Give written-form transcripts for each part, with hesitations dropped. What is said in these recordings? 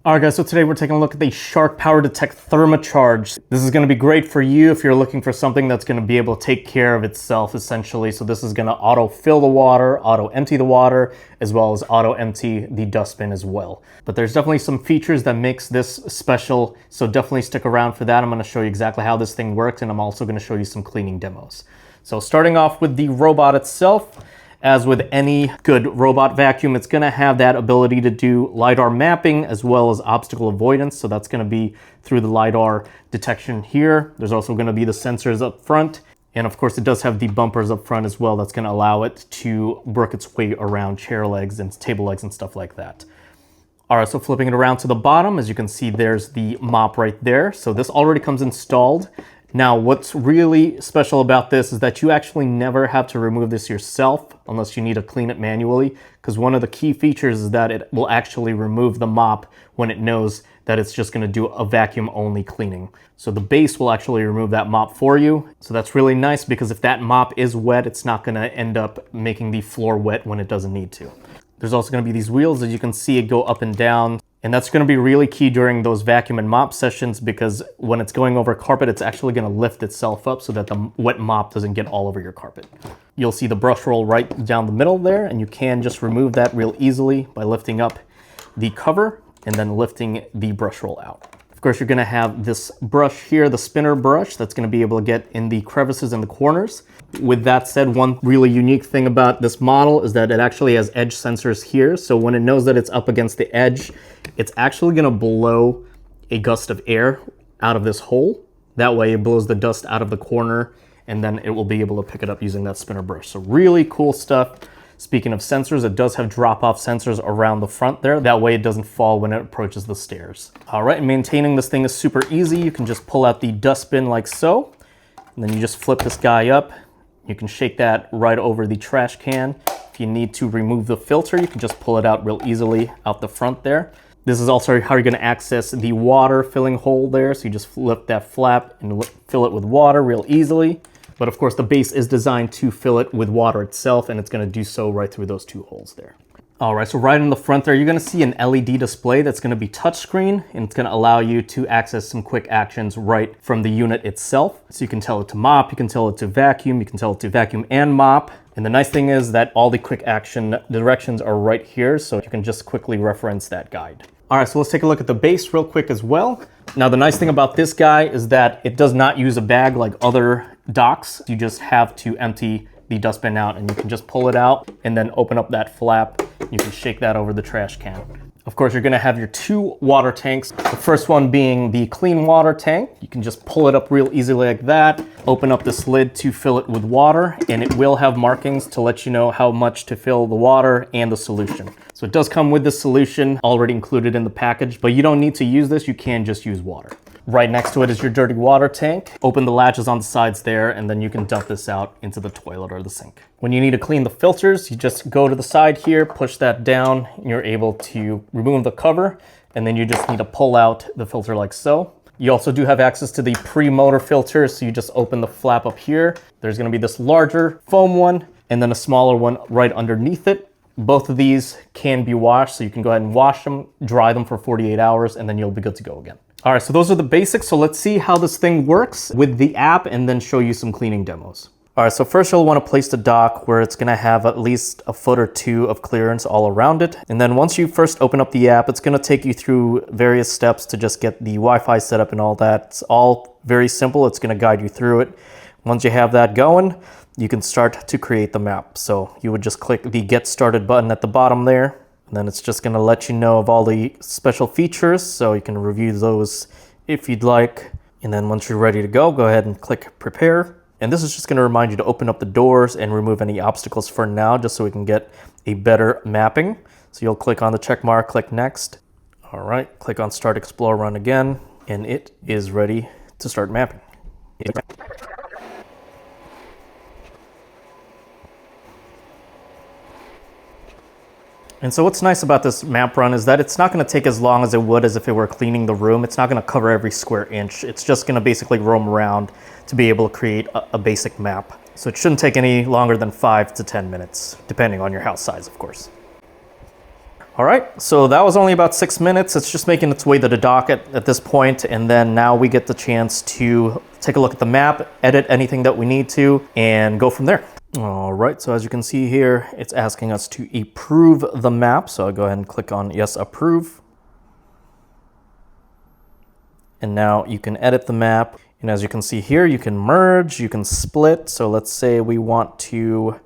Alright guys, so today we're taking a look at the Shark PowerDetect ThermaCharged. This is going to be great for you if you're looking for something that's going to be able to take care of itself essentially. So this is going to auto fill the water, auto empty the water, as well as auto empty the dustbin as well. But there's definitely some features that makes this special, so definitely stick around for that. I'm going to show you exactly how this thing works, and I'm also going to show you some cleaning demos. So starting off with the robot itself. As with any good robot vacuum, it's going to have that ability to do LiDAR mapping as well as obstacle avoidance. So that's going to be through the LiDAR detection here. There's also going to be the sensors up front. And of course, it does have the bumpers up front as well. That's going to allow it to work its way around chair legs and table legs and stuff like that. All right, so flipping it around to the bottom, as you can see, there's the mop right there. So this already comes installed. Now, what's really special about this is that you actually never have to remove this yourself unless you need to clean it manually, because one of the key features is that it will actually remove the mop when it knows that it's just going to do a vacuum only cleaning. So the base will actually remove that mop for you. So that's really nice, because if that mop is wet, it's not going to end up making the floor wet when it doesn't need to. There's also going to be these wheels that you can see it go up and down. And that's going to be really key during those vacuum and mop sessions, because when it's going over carpet, it's actually going to lift itself up so that the wet mop doesn't get all over your carpet. You'll see the brush roll right down the middle there, and you can just remove that real easily by lifting up the cover and then lifting the brush roll out. Of course, you're going to have this brush here, the spinner brush, that's going to be able to get in the crevices and the corners. With that said, one really unique thing about this model is that it actually has edge sensors here. So when it knows that it's up against the edge, it's actually going to blow a gust of air out of this hole. That way it blows the dust out of the corner, and then it will be able to pick it up using that spinner brush. So really cool stuff. Speaking of sensors, it does have drop-off sensors around the front there. That way it doesn't fall when it approaches the stairs. All right, and maintaining this thing is super easy. You can just pull out the dustbin like so, and then you just flip this guy up. You can shake that right over the trash can. If you need to remove the filter, you can just pull it out real easily out the front there. This is also how you're going to access the water filling hole there. So you just flip that flap and fill it with water real easily. But of course, the base is designed to fill it with water itself, and it's going to do so right through those two holes there. All right, so right in the front there, you're going to see an LED display that's going to be touchscreen, and it's going to allow you to access some quick actions right from the unit itself. So you can tell it to mop, you can tell it to vacuum, you can tell it to vacuum and mop. And the nice thing is that all the quick action directions are right here, so you can just quickly reference that guide. All right, so let's take a look at the base real quick as well. Now, the nice thing about this guy is that it does not use a bag like other docks. You just have to empty the dustbin out, and you can just pull it out and then open up that flap. You can shake that over the trash can. Of course, you're gonna have your two water tanks. The first one being the clean water tank. You can just pull it up real easily like that, open up this lid to fill it with water, and it will have markings to let you know how much to fill the water and the solution. So it does come with the solution already included in the package, but you don't need to use this, you can just use water. Right next to it is your dirty water tank. Open the latches on the sides there, and then you can dump this out into the toilet or the sink. When you need to clean the filters, you just go to the side here, push that down, and you're able to remove the cover, and then you just need to pull out the filter like so. You also do have access to the pre-motor filter, so you just open the flap up here. There's gonna be this larger foam one, and then a smaller one right underneath it. Both of these can be washed, so you can go ahead and wash them, dry them for 48 hours, and then you'll be good to go again. All right, so those are the basics. So let's see how this thing works with the app and then show you some cleaning demos. All right, so first you'll want to place the dock where it's going to have at least a foot or two of clearance all around it. And then once you first open up the app, it's going to take you through various steps to just get the Wi-Fi set up and all that. It's all very simple. It's going to guide you through it. Once you have that going, you can start to create the map. So you would just click the Get Started button at the bottom there. And then it's just going to let you know of all the special features, so you can review those if you'd like. And then once you're ready to go ahead and click Prepare. And this is just going to remind you to open up the doors and remove any obstacles for now, just so we can get a better mapping. So you'll click on the check mark, click Next. All right, click on Start Explore Run again, and it is ready to start mapping. And so what's nice about this map run is that it's not going to take as long as it would as if it were cleaning the room. It's not going to cover every square inch. It's just going to basically roam around to be able to create a basic map. So it shouldn't take any longer than 5 to 10 minutes, depending on your house size, of course. All right, so that was only about 6 minutes. It's just making its way to the dock at this point, and then now we get the chance to take a look at the map, edit anything that we need to, and go from there. All right, so as you can see here, it's asking us to approve the map. So I'll go ahead and click on yes, approve. And now you can edit the map. And as you can see here, you can merge, you can split. So let's say we want to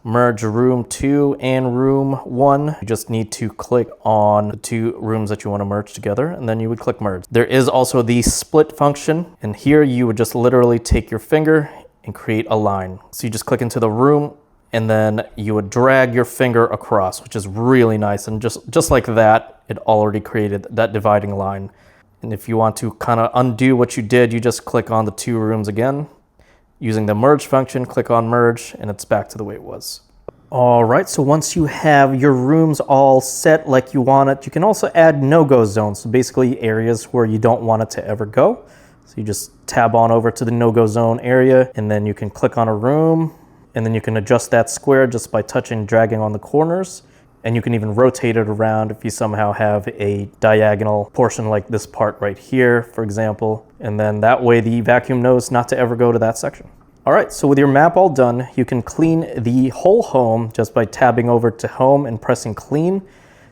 merge room 2 and room 1. You just need to click on the 2 rooms that you want to merge together, and then you would click merge. There is also the split function, and here you would just literally take your finger and create a line. So you just click into the room, and then you would drag your finger across, which is really nice. And just like that, it already created that dividing line. And if you want to kind of undo what you did, you just click on the 2 rooms again. Using the merge function, click on merge, and it's back to the way it was. All right, so once you have your rooms all set like you want it, you can also add no-go zones. So basically areas where you don't want it to ever go. So you just tab on over to the no-go zone area, and then you can click on a room, and then you can adjust that square just by touching and dragging on the corners. And you can even rotate it around if you somehow have a diagonal portion like this part right here, for example. And then that way the vacuum knows not to ever go to that section. All right, so with your map all done, you can clean the whole home just by tabbing over to home and pressing clean.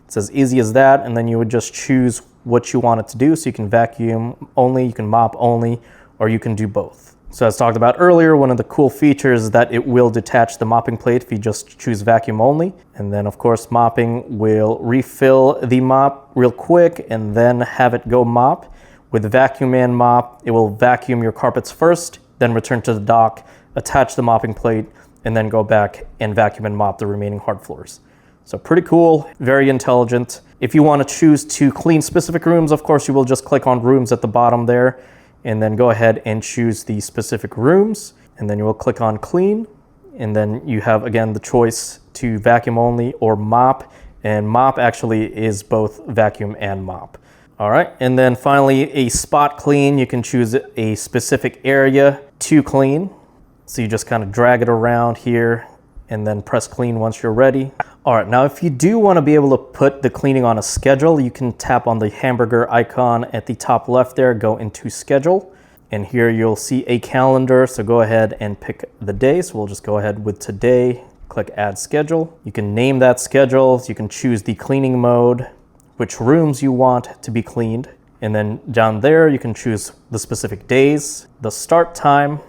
It's as easy as that, and then you would just choose what you want it to do. So you can vacuum only, you can mop only, or you can do both. So as talked about earlier, one of the cool features is that it will detach the mopping plate if you just choose vacuum only. And then of course, mopping will refill the mop real quick and then have it go mop. With vacuum and mop, it will vacuum your carpets first, then return to the dock, attach the mopping plate, and then go back and vacuum and mop the remaining hard floors. So pretty cool, very intelligent. If you want to choose to clean specific rooms, of course, you will just click on rooms at the bottom there, and then go ahead and choose the specific rooms, and then you will click on clean, and then you have again the choice to vacuum only or mop, and mop actually is both vacuum and mop. All right, and then finally a spot clean. You can choose a specific area to clean. So you just kind of drag it around here and then press clean once you're ready. All right, now if you do want to be able to put the cleaning on a schedule, you can tap on the hamburger icon at the top left there, go into schedule, and here you'll see a calendar. So go ahead and pick the day. So we'll just go ahead with today, click add schedule. You can name that schedule. So you can choose the cleaning mode, which rooms you want to be cleaned. And then down there, you can choose the specific days, the start time,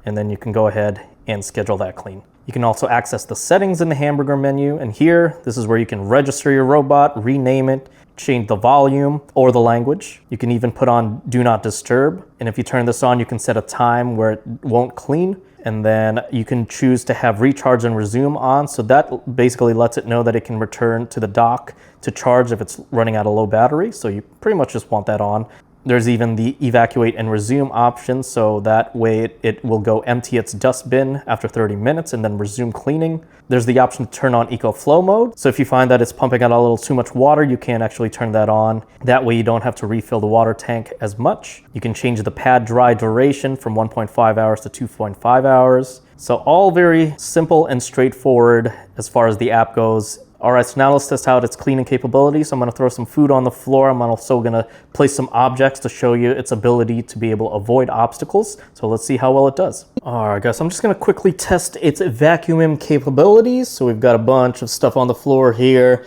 and then you can go ahead and schedule that clean. You can also access the settings in the hamburger menu, and here, this is where you can register your robot, rename it, change the volume or the language. You can even put on do not disturb, and if you turn this on, you can set a time where it won't clean, and then you can choose to have recharge and resume on, so that basically lets it know that it can return to the dock to charge if it's running out of low battery, so you pretty much just want that on. There's even the evacuate and resume option, so that way it will go empty its dust bin after 30 minutes and then resume cleaning. There's the option to turn on eco flow mode. So if you find that it's pumping out a little too much water, you can actually turn that on. That way you don't have to refill the water tank as much. You can change the pad dry duration from 1.5 hours to 2.5 hours. So all very simple and straightforward as far as the app goes. All right, so now let's test out its cleaning capabilities. So I'm gonna throw some food on the floor. I'm also gonna place some objects to show you its ability to be able to avoid obstacles. So let's see how well it does. All right, guys, so I'm just gonna quickly test its vacuuming capabilities. So we've got a bunch of stuff on the floor here.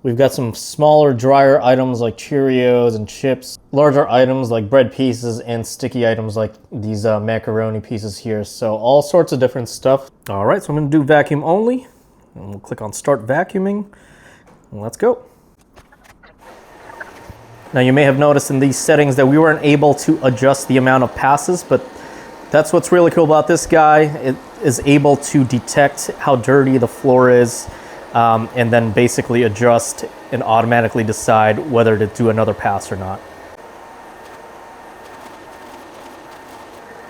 We've got some smaller, drier items like Cheerios and chips, larger items like bread pieces, and sticky items like these macaroni pieces here. So all sorts of different stuff. All right, so I'm gonna do vacuum only. And we'll click on start vacuuming, and let's go. Now you may have noticed in these settings that we weren't able to adjust the amount of passes, but that's what's really cool about this guy. It is able to detect how dirty the floor is, and then basically adjust and automatically decide whether to do another pass or not.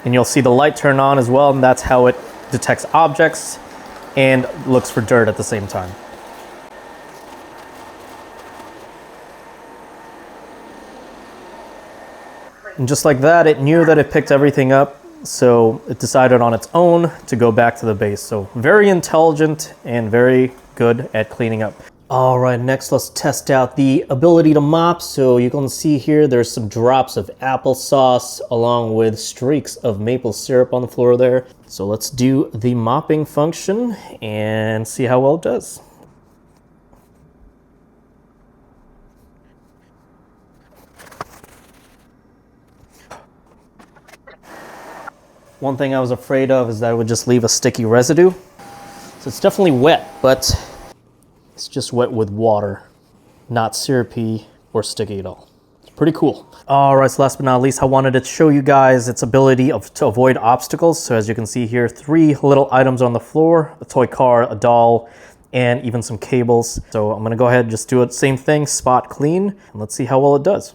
And you'll see the light turn on as well, and that's how it detects objects and looks for dirt at the same time. And just like that, it knew that it picked everything up, so it decided on its own to go back to the base. So very intelligent and very good at cleaning up. All right, next let's test out the ability to mop. So you can see here there's some drops of applesauce along with streaks of maple syrup on the floor there. So let's do the mopping function and see how well it does. One thing I was afraid of is that it would just leave a sticky residue. So it's definitely wet, but it's just wet with water, not syrupy or sticky at all. It's pretty cool. All right, so last but not least, I wanted to show you guys its ability to avoid obstacles. So as you can see here, 3 little items on the floor, a toy car, a doll, and even some cables. So I'm gonna go ahead and just do it, same thing, spot clean, and let's see how well it does.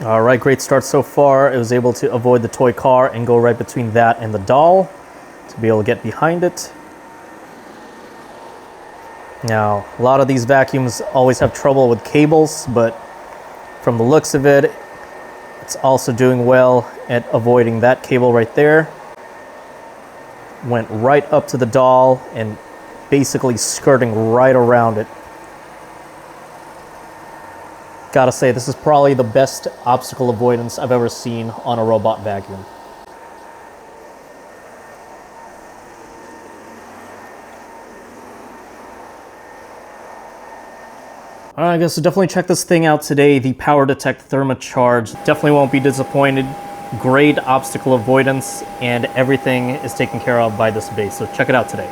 All right, great start so far. It was able to avoid the toy car and go right between that and the doll to be able to get behind it. Now, a lot of these vacuums always have trouble with cables, but from the looks of it, it's also doing well at avoiding that cable right there. Went right up to the doll and basically skirting right around it. Gotta say, this is probably the best obstacle avoidance I've ever seen on a robot vacuum. All right, guys, so definitely check this thing out today, the PowerDetect ThermaCharged. Definitely won't be disappointed. Great obstacle avoidance, and everything is taken care of by this base, so check it out today.